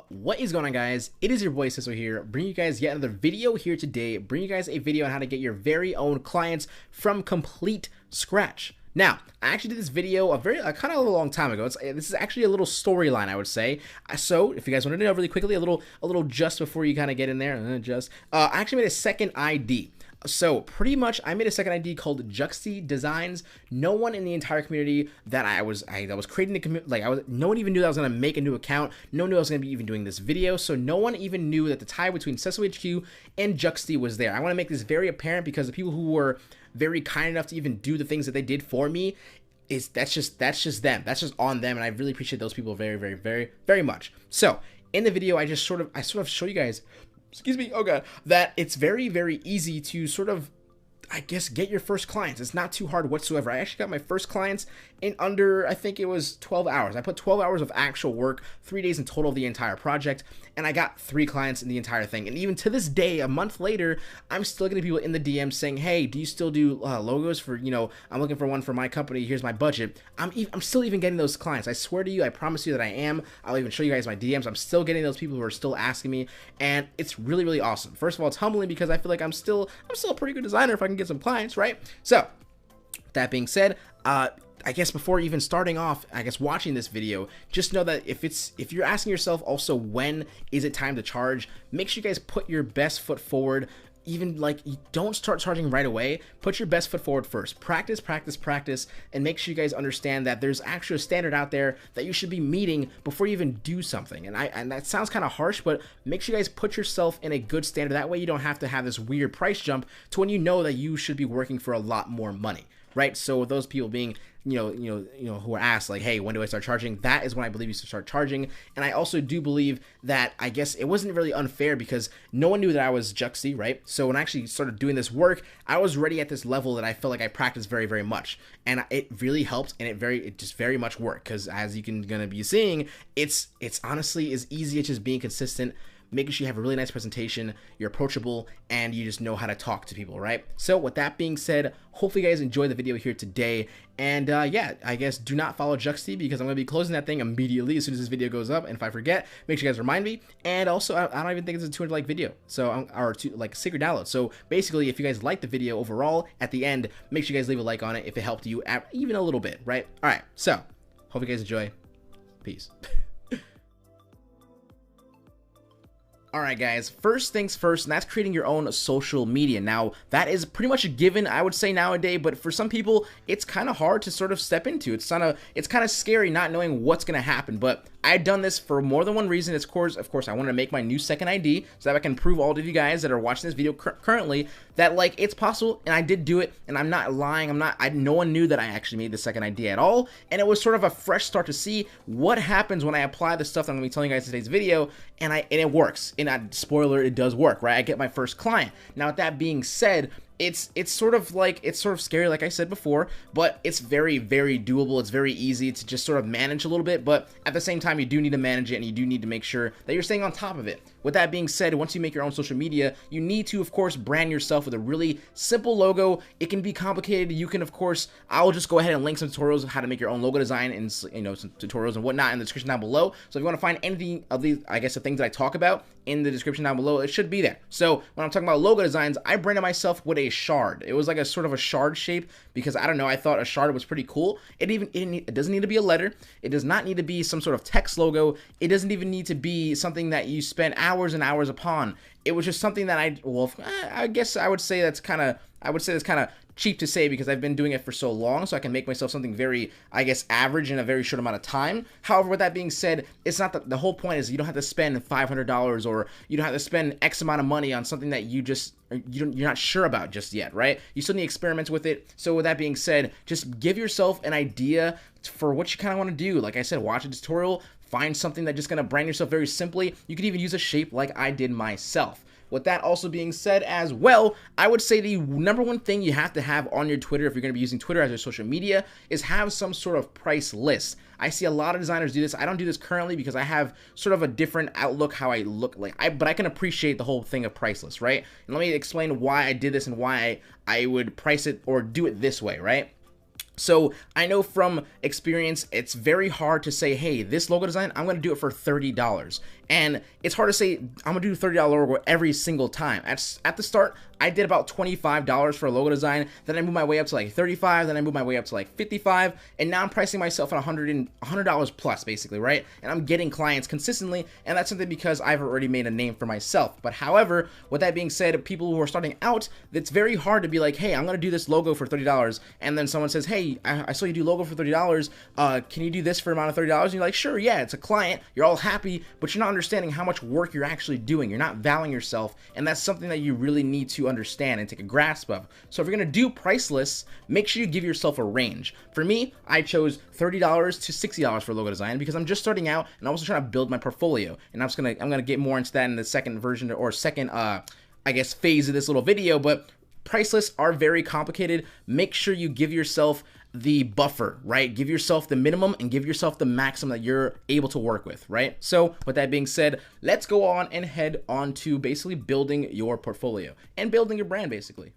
What is going on, guys? It is your boy Sisso here, bringing you guys yet another video here today, bringing you guys a video on how to get your very own clients from complete scratch. Now, I actually did this video kind of a long time ago. This is actually a little storyline, I would say. So, if you guys wanted to know really quickly, a little just before you kind of get in there, I actually made a second ID. So pretty much I made a second ID called Juxty Designs. No one in the entire community that I was creating the community, no one even knew that I was going to make a new account. No one knew I was going to be even doing this video. So no one even knew that the tie between Sisso HQ and Juxty was there. I want to make this very apparent because the people who were very kind enough to even do the things that they did for me, that's just them. That's just on them, and I really appreciate those people very much. So in the video, I sort of show you guys, excuse me, oh god, that it's very easy to sort of, I guess, get your first clients. It's not too hard whatsoever. I actually got my first clients in under, I think it was 12 hours. I put 12 hours of actual work, 3 days in total of the entire project, and I got 3 clients in the entire thing. And even to this day, a month later, I'm still getting people in the DM saying, hey, do you still do logos for, I'm looking for one for my company, here's my budget. I'm still even getting those clients. I swear to you, I promise you that I am. I'll even show you guys my DMs. I'm still getting those people who are still asking me, and it's really awesome. First of all, it's humbling because I feel like I'm still a pretty good designer if I can get some clients, right? So that being said, I guess before even starting off, I guess watching this video, just know that if you're asking yourself also when is it time to charge, make sure you guys put your best foot forward. Even don't start charging right away. Put your best foot forward first. Practice, and make sure you guys understand that there's actually a standard out there that you should be meeting before you even do something. And that sounds kind of harsh, but make sure you guys put yourself in a good standard. That way you don't have to have this weird price jump to when you know that you should be working for a lot more money, right? So with those people being, who are asked like, hey, when do I start charging? That is when I believe you should start charging. And I also do believe that, I guess it wasn't really unfair because no one knew that I was Juxty, right? So when I actually started doing this work, I was already at this level that I felt like I practiced very much, and it really helped, and it just very much worked, because as you gonna be seeing, it's honestly as easy as just being consistent, making sure you have a really nice presentation, you're approachable, and you just know how to talk to people, right? So with that being said, hopefully you guys enjoyed the video here today. And yeah, I guess do not follow Juxty because I'm going to be closing that thing immediately as soon as this video goes up. And if I forget, make sure you guys remind me. And also, I don't even think it's a 200 like video, so or secret download. So basically, if you guys like the video overall, at the end, make sure you guys leave a like on it if it helped you even a little bit, right? All right, so hope you guys enjoy. Peace. Alright guys, first things first, and that's creating your own social media. Now, that is pretty much a given, I would say, nowadays, but for some people, it's kind of hard to sort of step into. It's kind of scary not knowing what's going to happen, but I've done this for more than one reason. Of course, I wanted to make my new second ID so that I can prove all of you guys that are watching this video currently that, it's possible, and I did do it, and I'm not lying. No one knew that I actually made the second ID at all, and it was sort of a fresh start to see what happens when I apply the stuff that I'm going to be telling you guys in today's video, and it works. And spoiler, it does work, right? I get my first client. Now, with that being said, it's sort of scary, like I said before, but it's very doable. It's very easy to just sort of manage a little bit, but at the same time, you do need to manage it, and you do need to make sure that you're staying on top of it. With that being said, once you make your own social media, you need to, of course, brand yourself with a really simple logo. It can be complicated. You can, of course, I'll just go ahead and link some tutorials of how to make your own logo design and, some tutorials and whatnot in the description down below. So if you want to find anything of these, I guess, the things that I talk about in the description down below, it should be there. So when I'm talking about logo designs, I branded myself with a shard. It was like a sort of a shard shape because, I don't know, I thought a shard was pretty cool. It doesn't need to be a letter. It does not need to be some sort of text logo. It doesn't even need to be something that you spend hours and hours upon. It was just something that I guess I would say that's kind of cheap to say because I've been doing it for so long, so I can make myself something very, I guess, average in a very short amount of time. However, with that being said, it's not the whole point is you don't have to spend $500 or you don't have to spend X amount of money on something that you're not sure about just yet, right? You still need to experiment with it. So with that being said, just give yourself an idea for what you kind of want to do. Like I said, watch a tutorial, find something that's just going to brand yourself very simply. You could even use a shape like I did myself. With that also being said as well, I would say the number one thing you have to have on your Twitter, if you're going to be using Twitter as your social media, is have some sort of price list. I see a lot of designers do this. I don't do this currently because I have sort of a different outlook how I look like. But I can appreciate the whole thing of price list, right? And let me explain why I did this and why I would price it or do it this way, right? So I know from experience, it's very hard to say, hey, this logo design, I'm gonna do it for $30. And it's hard to say, I'm gonna do a $30 logo every single time. At the start, I did about $25 for a logo design, then I moved my way up to like $35, then I moved my way up to like $55, and now I'm pricing myself at $100 plus, basically, right? And I'm getting clients consistently, and that's something because I've already made a name for myself. But however, with that being said, people who are starting out, it's very hard to be like, hey, I'm gonna do this logo for $30, and then someone says, hey, I saw you do logo for $30, can you do this for an amount of $30? And you're like, sure, yeah, it's a client, you're all happy, but you're not understanding how much work you're actually doing. You're not valuing yourself, and that's something that you really need to understand and take a grasp of. So if you're gonna do price lists, make sure you give yourself a range. For me, I chose $30 to $60 for logo design because I'm just starting out and I'm also trying to build my portfolio. And I'm gonna get more into that in the second version or second I guess phase of this little video, but price lists are very complicated. Make sure you give yourself the buffer, right? Give yourself the minimum and give yourself the maximum that you're able to work with, right? So with that being said, let's go on and head on to basically building your portfolio and building your brand, basically.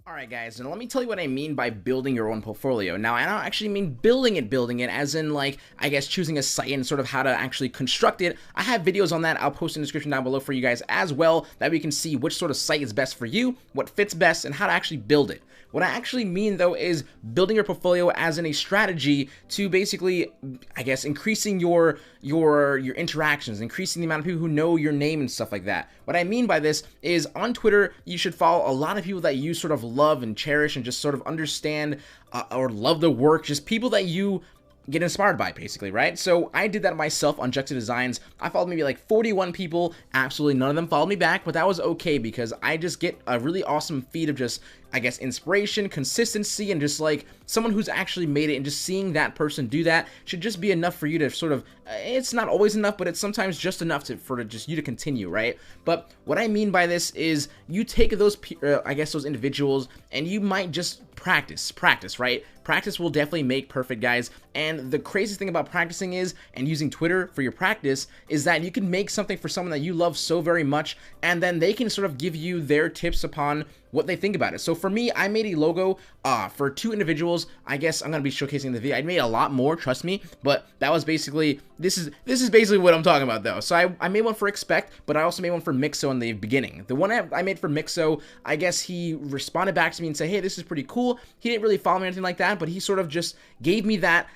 Alright guys, and let me tell you what I mean by building your own portfolio. Now, I don't actually mean building it as in like, I guess choosing a site and sort of how to actually construct it. I have videos on that. I'll post in the description down below for you guys as well, that we can see which sort of site is best for you, what fits best, and how to actually build it. What I actually mean though is building your portfolio as in a strategy to basically, I guess, increasing your interactions, increasing the amount of people who know your name and stuff like that. What I mean by this is on Twitter, you should follow a lot of people that you sort of love and cherish and just sort of understand or love the work, just people that you get inspired by, basically, right? So I did that myself on Juxta Designs. I followed maybe like 41 people. Absolutely none of them followed me back, but that was okay because I just get a really awesome feed of just, I guess, inspiration, consistency, and just like someone who's actually made it, and just seeing that person do that should just be enough for you to sort of, it's not always enough, but it's sometimes just enough for just you to continue, right? But what I mean by this is you take those, I guess, those individuals, and you might just practice, right? Practice will definitely make perfect, guys. And the craziest thing about practicing is, and using Twitter for your practice, is that you can make something for someone that you love so very much, and then they can sort of give you their tips upon what they think about it. So for me, I made a logo for 2 individuals. I guess I'm gonna be showcasing the video. I made a lot more, trust me, but that was basically, this is basically what I'm talking about though. So I made one for Expect, but I also made one for Mixo in the beginning. The one I made for Mixo, I guess he responded back to me and said, hey, this is pretty cool. He didn't really follow me or anything like that, but he sort of just gave me that,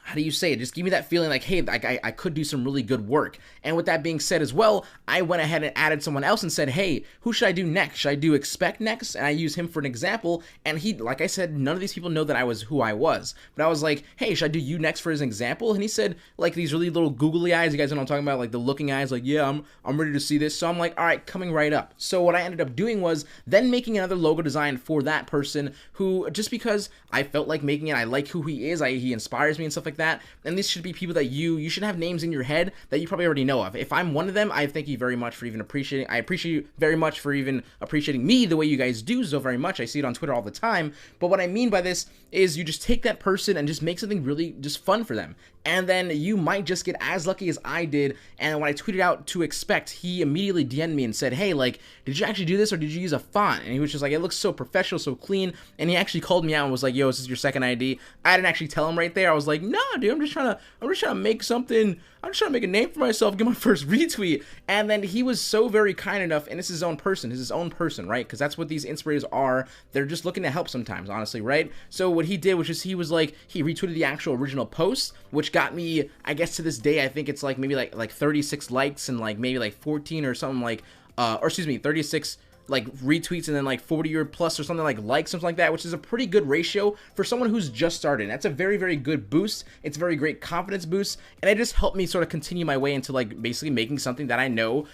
how do you say it? Just give me that feeling like, hey, I could do some really good work. And with that being said as well, I went ahead and added someone else and said, hey, who should I do next? Should I do Expect next? And I use him for an example. And he, like I said, none of these people know that I was who I was. But I was like, hey, should I do you next for his example? And he said, like, these really little googly eyes. You guys know what I'm talking about? Like the looking eyes, like, yeah, I'm ready to see this. So I'm like, all right, coming right up. So what I ended up doing was then making another logo design for that person who, just because I felt like making it, I like who he is, he inspires me and stuff like that. And these should be people that you should have names in your head that you probably already know of. If I'm one of them, I thank you very much for even appreciating, I appreciate you very much for even appreciating me the way you guys do so very much. I see it on Twitter all the time. But what I mean by this is you just take that person and just make something really just fun for them. And then you might just get as lucky as I did. And when I tweeted out to Expect, he immediately DM'd me and said, hey, like, did you actually do this or did you use a font? And he was just like, it looks so professional, so clean. And he actually called me out and was like, yo, is this your second ID? I didn't actually tell him right there. I was like, no, dude, I'm just trying to make something. I'm just trying to make a name for myself, get my first retweet. And then he was so very kind enough, and it's his own person, right? Because that's what these inspirators are. They're just looking to help sometimes, honestly, right? So what he did was just, he retweeted the actual original post, which got me, I guess to this day, I think it's like maybe like 36 likes and like maybe like 14 or something like, or excuse me, 36 like retweets and then like 40 or plus or something like likes, something like that, which is a pretty good ratio for someone who's just started. That's a very, very good boost. It's a very great confidence boost, and it just helped me sort of continue my way into like basically making something that I know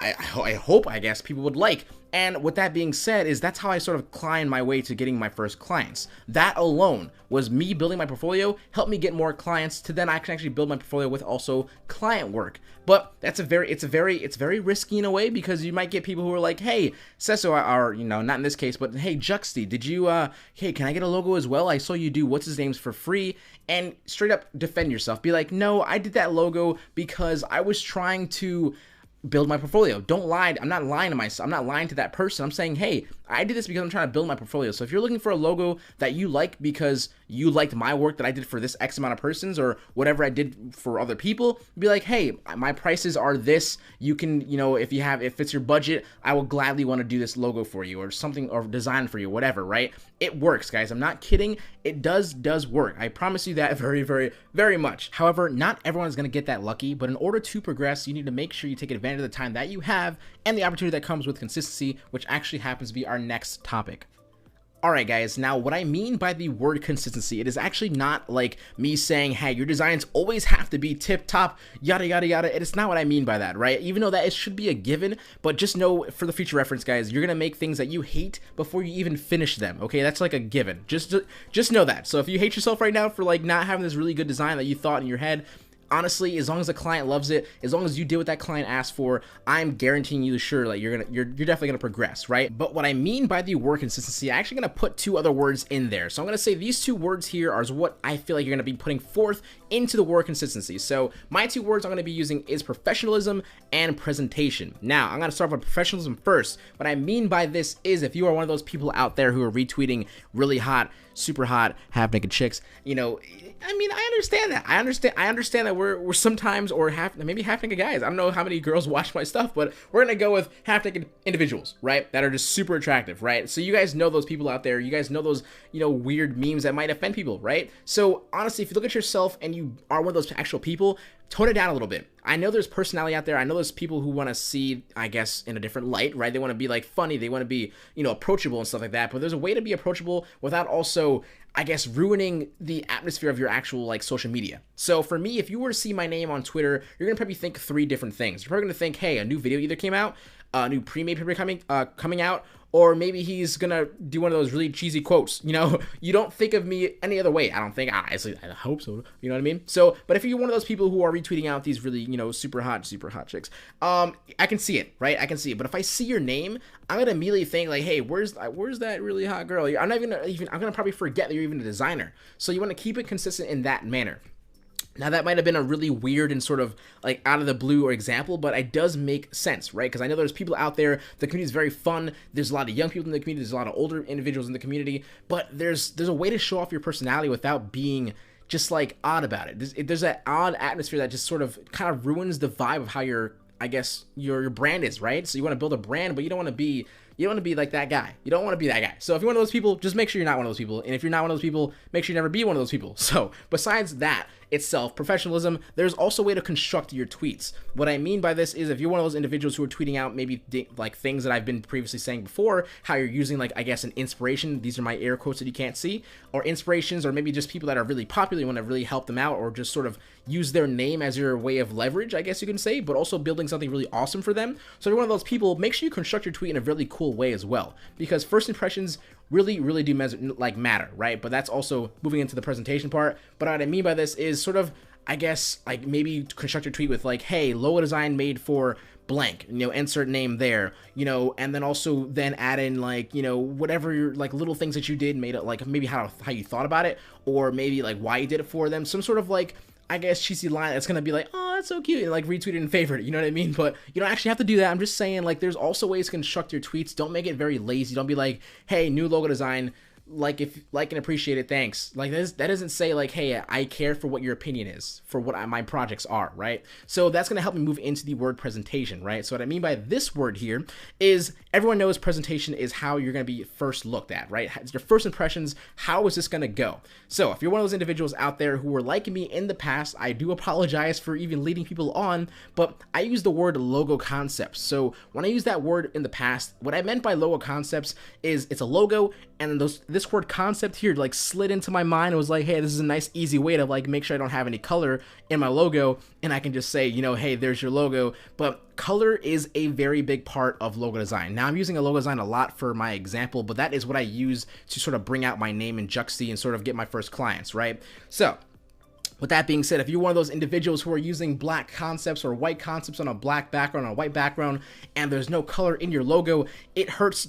I hope, I guess, people would like. And with that being said, is that's how I sort of climbed my way to getting my first clients. That alone was me building my portfolio, helped me get more clients to then I can actually build my portfolio with also client work. But that's it's very risky in a way, because you might get people who are like, hey, Cesso, or, you know, not in this case, but hey, Juxty, did you, hey, can I get a logo as well? I saw you do what's his name's for free. And straight up defend yourself. Be like, no, I did that logo because I was trying to, build my portfolio. Don't lie. I'm not lying to myself. I'm not lying to that person. I'm saying, hey, I did this because I'm trying to build my portfolio. So if you're looking for a logo that you like because you liked my work that I did for this X amount of persons or whatever I did for other people, be like, hey, my prices are this. You can, you know, if it's your budget, I will gladly want to do this logo for you or something, or design for you, whatever, right? It works, guys. I'm not kidding. It does work. I promise you that very, very, very much. However, not everyone is going to get that lucky, but in order to progress, you need to make sure you take advantage of the time that you have and the opportunity that comes with consistency, which actually happens to be our next topic. Alright guys, now what I mean by the word consistency, it is actually not like me saying, hey, your designs always have to be tip-top, yada yada yada. It's not what I mean by that, right? Even though that it should be a given, but just know for the future reference, guys, you're gonna make things that you hate before you even finish them, okay? That's like a given. Just know that. So if you hate yourself right now for like not having this really good design that you thought in your head, honestly, as long as the client loves it, as long as you did what that client asked for, I'm guaranteeing you sure that you're definitely gonna progress, right? But what I mean by the word consistency, I'm actually gonna put two other words in there. So I'm gonna say these two words here are what I feel like you're gonna be putting forth into the word consistency. So my two words I'm gonna be using is professionalism and presentation. Now, I'm gonna start with professionalism first. What I mean by this is if you are one of those people out there who are retweeting really hot, super hot, half-naked chicks, you know, I mean, I understand that. I understand that we're sometimes, or maybe half-naked guys. I don't know how many girls watch my stuff, but we're gonna go with half-naked individuals, right? That are just super attractive, right? So you guys know those people out there. You guys know those, you know, weird memes that might offend people, right? So honestly, if you look at yourself and you are one of those actual people, tone it down a little bit. I know there's personality out there. I know there's people who want to see, I guess, in a different light, right? They want to be like funny. They want to be, you know, approachable and stuff like that. But there's a way to be approachable without also, I guess, ruining the atmosphere of your actual like social media. So for me, if you were to see my name on Twitter, you're going to probably think three different things. You're probably going to think, hey, a new video either came out, a new pre-made paper coming out, or maybe he's gonna do one of those really cheesy quotes. You know, you don't think of me any other way. I don't think. I hope so. You know what I mean? So, but if you're one of those people who are retweeting out these really, you know, super hot chicks, I can see it, right? I can see it. But if I see your name, I'm gonna immediately think like, hey, where's that really hot girl? I'm gonna probably forget that you're even a designer. So you want to keep it consistent in that manner. Now that might have been a really weird and sort of like out of the blue example, but it does make sense, right? Because I know there's people out there, the community is very fun, there's a lot of young people in the community, there's a lot of older individuals in the community, but there's a way to show off your personality without being just like odd about it. There's that odd atmosphere that just sort of kind of ruins the vibe of how your brand is, right? So you want to build a brand, but you don't want to be like that guy. You don't want to be that guy. So if you're one of those people, just make sure you're not one of those people. And if you're not one of those people, make sure you never be one of those people. So besides that itself, professionalism, there's also a way to construct your tweets. What I mean by this is if you're one of those individuals who are tweeting out maybe like things that I've been previously saying before, how you're using like, I guess, an inspiration. These are my air quotes that you can't see, or inspirations, or maybe just people that are really popular, you want to really help them out, or just sort of use their name as your way of leverage, I guess you can say, but also building something really awesome for them. So if you're one of those people, make sure you construct your tweet in a really cool way as well, because first impressions really do matter, right? But that's also moving into the presentation part. But what I mean by this is sort of, I guess, like maybe construct your tweet with like, hey, logo design made for blank, you know, insert name there, you know, and then also then add in like, you know, whatever your like little things that you did, made it like maybe how you thought about it, or maybe like why you did it for them, some sort of like, I guess, cheesy line that's gonna be like, oh, that's so cute, and like retweet it and favorite it, you know what I mean? But you don't actually have to do that. I'm just saying, like, there's also ways to construct your tweets. Don't make it very lazy. Don't be like, hey, new logo design, like and appreciate it, thanks. Like that doesn't say like, hey, I care for what your opinion is for what my projects are, right? So that's gonna help me move into the word presentation, right? So what I mean by this word here is everyone knows presentation is how you're gonna be first looked at, right? It's your first impressions. How is this gonna go? So if you're one of those individuals out there who were like me in the past, I do apologize for even leading people on, but I use the word logo concepts. So when I use that word in the past, what I meant by logo concepts is it's a logo, and this word concept here like slid into my mind. It was like, hey, this is a nice easy way to like make sure I don't have any color in my logo, and I can just say, you know, hey, there's your logo. But color is a very big part of logo design. Now I'm using a logo design a lot for my example, but that is what I use to sort of bring out my name in Juxty and sort of get my first clients, right? So with that being said, if you're one of those individuals who are using black concepts or white concepts on a black background or a white background, and there's no color in your logo, it hurts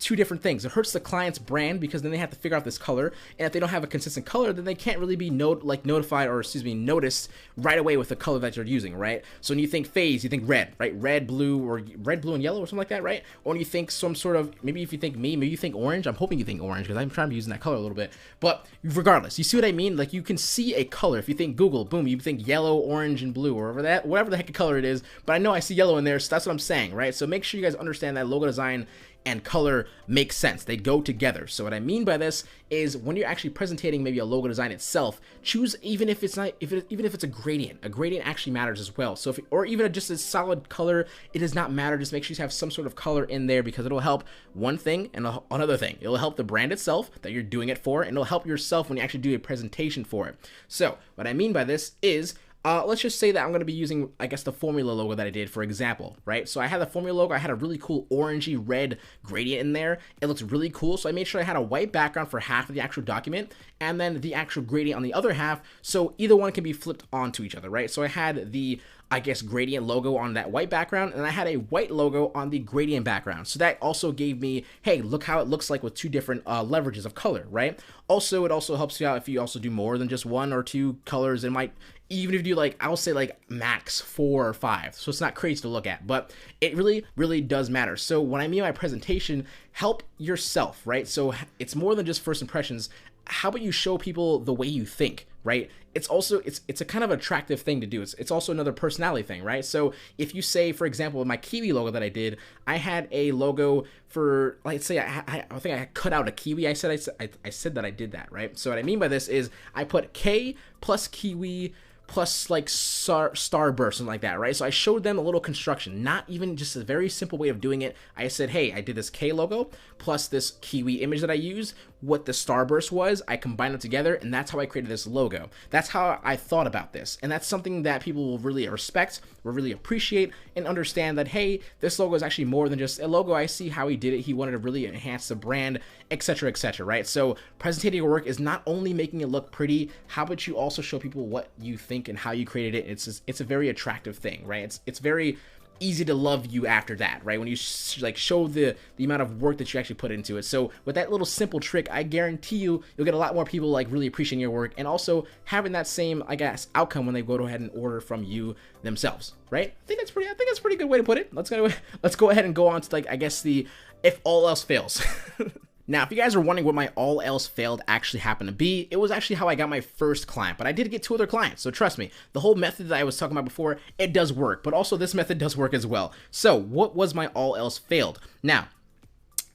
two different things. It hurts the client's brand because then they have to figure out this color, and if they don't have a consistent color, then they can't really be notified, or noticed right away with the color that you're using, right? So when you think phase, you think red, right? Red, blue, or red, blue, and yellow, or something like that, right? Or when you think some sort of, maybe if you think me, maybe you think orange. I'm hoping you think orange because I'm trying to be using that color a little bit. But regardless, you see what I mean? Like, you can see a color. If you think Google, boom, you think yellow, orange, and blue, or whatever the heck of color it is. But I know I see yellow in there, so that's what I'm saying, right? So make sure you guys understand that logo design and color makes sense. They go together. So what I mean by this is when you're actually presenting maybe a logo design itself, choose, even if it's not, even if it's a gradient actually matters as well. So or even just a solid color, it does not matter. Just make sure you have some sort of color in there because it'll help one thing and another thing. It'll help the brand itself that you're doing it for, and it'll help yourself when you actually do a presentation for it. So what I mean by this is, let's just say that I'm going to be using, I guess, the formula logo that I did, for example, right? So I had the formula logo. I had a really cool orangey red gradient in there. It looks really cool. So I made sure I had a white background for half of the actual document and then the actual gradient on the other half. So either one can be flipped onto each other, right? So I had the, I guess, gradient logo on that white background, and I had a white logo on the gradient background. So that also gave me, hey, look how it looks like with two different leverages of color, right? Also, it also helps you out if you also do more than just one or two colors. It might, even if you do, like, I'll say like max 4 or 5. So it's not crazy to look at, but it really, really does matter. So when I mean my presentation, help yourself, right? So it's more than just first impressions. How about you show people the way you think, right? It's also, it's a kind of attractive thing to do. It's also another personality thing, right? So if you say, for example, my kiwi logo that I did, I had a logo for, let's say, I think I cut out a kiwi. I said that I did that, right? So what I mean by this is I put K plus kiwi plus like starburst, something like that, right? So I showed them a little construction, not even just a very simple way of doing it. I said, hey, I did this K logo plus this kiwi image that I used, what the starburst was, I combined them together, and that's how I created this logo. That's how I thought about this, and that's something that people will really respect, will really appreciate, and understand that, hey, this logo is actually more than just a logo. I see how he did it. He wanted to really enhance the brand, etc., right? So presenting your work is not only making it look pretty, how about you also show people what you think and how you created it. It's a very attractive thing, right? It's very easy to love you after that, right? When you like show the amount of work that you actually put into it. So with that little simple trick, I guarantee you'll get a lot more people like really appreciating your work and also having that same, I guess, outcome when they go ahead and order from you themselves, right? I think that's a pretty good way to put it. Let's go ahead and go on to, like, I guess, the if all else fails. Now, if you guys are wondering what my all else failed actually happened to be, it was actually how I got my first client, but I did get 2 other clients, so trust me, the whole method that I was talking about before, it does work, but also this method does work as well. So what was my all else failed? Now,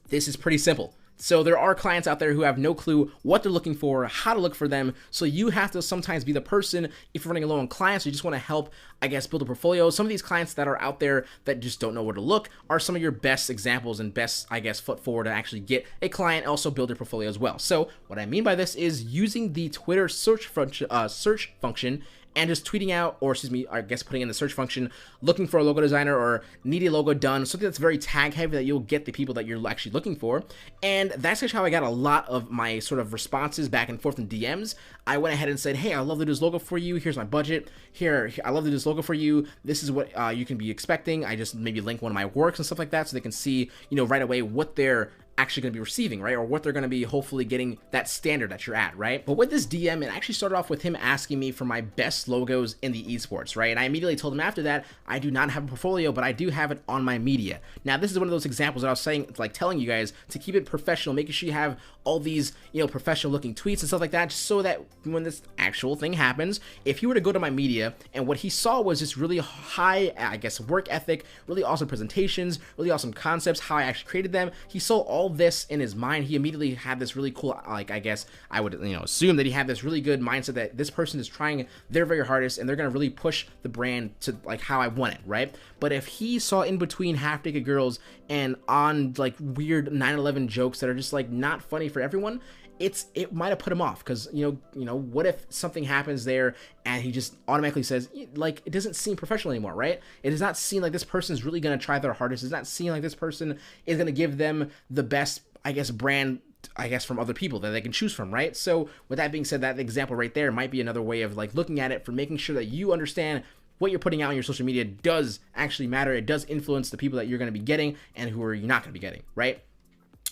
this is pretty simple. So there are clients out there who have no clue what they're looking for, how to look for them. So you have to sometimes be the person, if you're running low on clients, you just want to help, I guess, build a portfolio. Some of these clients that are out there that just don't know where to look are some of your best examples and best, I guess, foot forward to actually get a client and also build your portfolio as well. So what I mean by this is using the Twitter search function and just tweeting out, or excuse me, I guess putting in the search function, looking for a logo designer or need a logo done, something that's very tag heavy that you'll get the people that you're actually looking for. And that's actually how I got a lot of my sort of responses back and forth in DMs. I went ahead and said, hey, I'd love to do this logo for you. Here's my budget. Here, I love to do this logo for you. This is what you can be expecting. I just maybe link one of my works and stuff like that so they can see, you know, right away what they're actually going to be receiving, right? Or what they're going to be hopefully getting that standard that you're at, right? But with this DM, it actually started off with him asking me for my best logos in the esports, right? And I immediately told him after that, I do not have a portfolio, but I do have it on my media. Now, this is one of those examples that I was saying, like telling you guys to keep it professional, making sure you have all these, you know, professional looking tweets and stuff like that, just so that when this actual thing happens, if he were to go to my media and what he saw was this really high, I guess, work ethic, really awesome presentations, really awesome concepts, how I actually created them, he saw all this in his mind. He immediately had this really cool, like, I guess I would, you know, assume that he had this really good mindset that this person is trying their very hardest and they're going to really push the brand to like how I want it, right? But if he saw in between half-naked girls and on like weird 9/11 jokes that are just like not funny for everyone, it might have put him off, because you know what if something happens there and he just automatically says, like, it doesn't seem professional anymore, right? It does not seem like this person is really going to try their hardest. It does not seem like this person is going to give them the best, I guess, brand, I guess, from other people that they can choose from, right? So with that being said, that example right there might be another way of like looking at it, for making sure that you understand what you're putting out on your social media does actually matter. It does influence the people that you're going to be getting and who are you not going to be getting, right?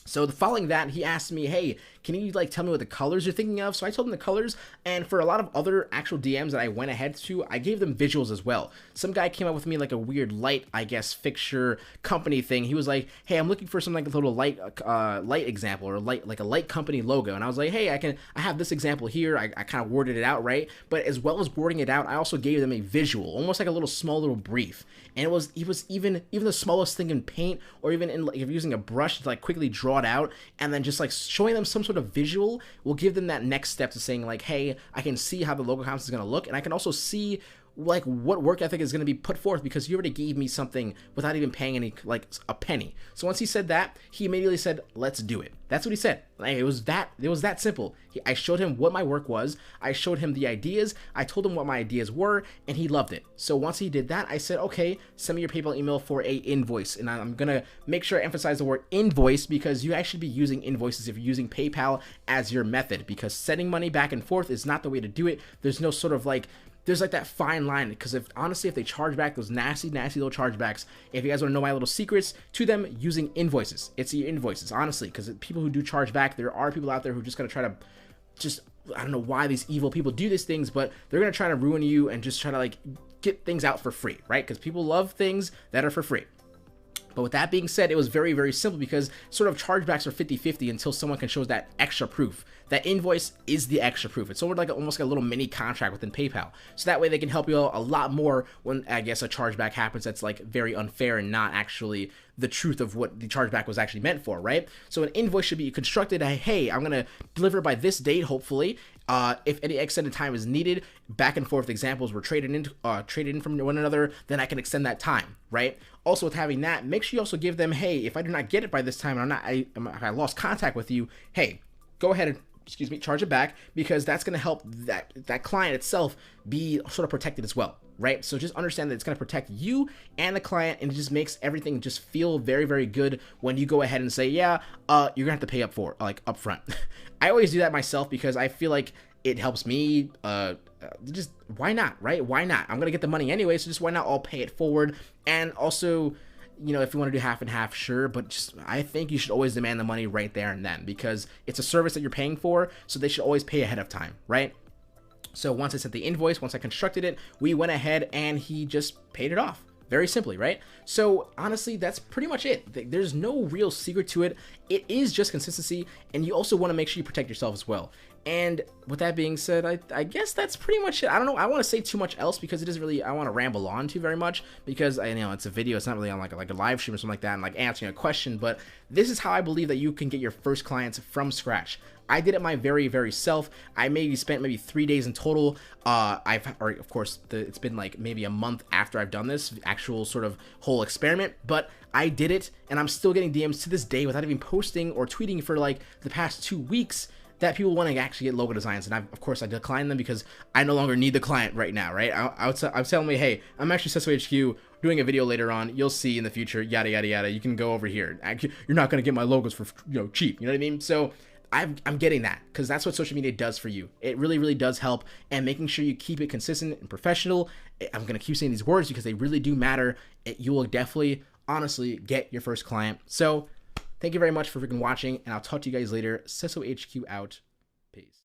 So following that, he asked me, hey, can you like tell me what the colors you're thinking of? So I told him the colors, and for a lot of other actual DMs that I went ahead to, I gave them visuals as well. Some guy came up with me like a weird light, I guess, fixture company thing. He was like, hey, I'm looking for some like a little light example, or like a light company logo. And I was like, hey, I have this example here. I kind of worded it out, right? But as well as wording it out, I also gave them a visual, almost like a little small little brief. And it was even the smallest thing in Paint, or even in like if you're using a brush to like quickly draw it out, and then just like showing them some sort of visual will give them that next step to saying like, hey, I can see how the logo concept is going to look, and I can also see like what work ethic is going to be put forth, because you already gave me something without even paying any like a penny. So once he said that, he immediately said, let's do it. That's what he said. Like, it was that simple. I showed him what my work was, I showed him the ideas, I told him what my ideas were, and he loved it. So once he did that, I said, okay, send me your PayPal email for a invoice. And I'm gonna make sure I emphasize the word invoice, because you actually be using invoices if you're using PayPal as your method, because sending money back and forth is not the way to do it. There's no sort of like, there's like that fine line, because if honestly, if they charge back those nasty little chargebacks, if you guys want to know my little secrets to them, using invoices, it's your invoices, honestly, because people who do charge back, there are people out there who are just gonna try to I don't know why these evil people do these things, but they're gonna try to ruin you and just try to like get things out for free, right? Because people love things that are for free. But with that being said, it was very, very simple, because sort of chargebacks are 50-50 until someone can show us that extra proof. That invoice is the extra proof. It's sort of like almost like a little mini contract within PayPal. So that way they can help you out a lot more when, I guess, a chargeback happens that's like very unfair and not actually the truth of what the chargeback was actually meant for, right? So an invoice should be constructed, hey, I'm gonna deliver by this date, hopefully. If any extended time is needed, back and forth examples were traded in from one another, then I can extend that time, right? Also, with having that, make sure you also give them, hey, if I do not get it by this time, and I lost contact with you, hey, go ahead and charge it back, because that's going to help that client itself be sort of protected as well, right? So just understand that it's going to protect you and the client, and it just makes everything just feel very, very good when you go ahead and say, yeah, you're gonna have to pay up front. I always do that myself, because I feel like it helps me. Just why not, right? Why not? I'm gonna get the money anyway, so just why not all pay it forward? And also, you know, if you want to do half and half, sure, but just I think you should always demand the money right there and then, because it's a service that you're paying for, so they should always pay ahead of time, right? So once I sent the invoice, once I constructed it, we went ahead and he just paid it off. Very simply, right? So honestly, that's pretty much it. There's no real secret to it. It is just consistency, and you also want to make sure you protect yourself as well. And with that being said, I guess that's pretty much it. I don't know. I want to say too much else, because it isn't really, I want to ramble on too very much, because I know it's a video. It's not really on like a live stream or something like that, and like answering a question. But this is how I believe that you can get your first clients from scratch. I did it my very, very self. I spent maybe 3 days in total. Of course, it's been like maybe a month after I've done this actual sort of whole experiment, but I did it, and I'm still getting DMs to this day without even posting or tweeting for like the past 2 weeks, that people want to actually get logo designs. And of course I declined them, because I no longer need the client right now, right? I was telling me, hey, I'm actually Sesso HQ doing a video later on, you'll see in the future, yada yada yada, you can go over here. You're not going to get my logos for, you know, cheap, you know what I mean? So I'm getting that, because that's what social media does for you. It really, really does help, and making sure you keep it consistent and professional. I'm going to keep saying these words because they really do matter. You will definitely, honestly, get your first client. So thank you very much for freaking watching, and I'll talk to you guys later. Sesso HQ out. Peace.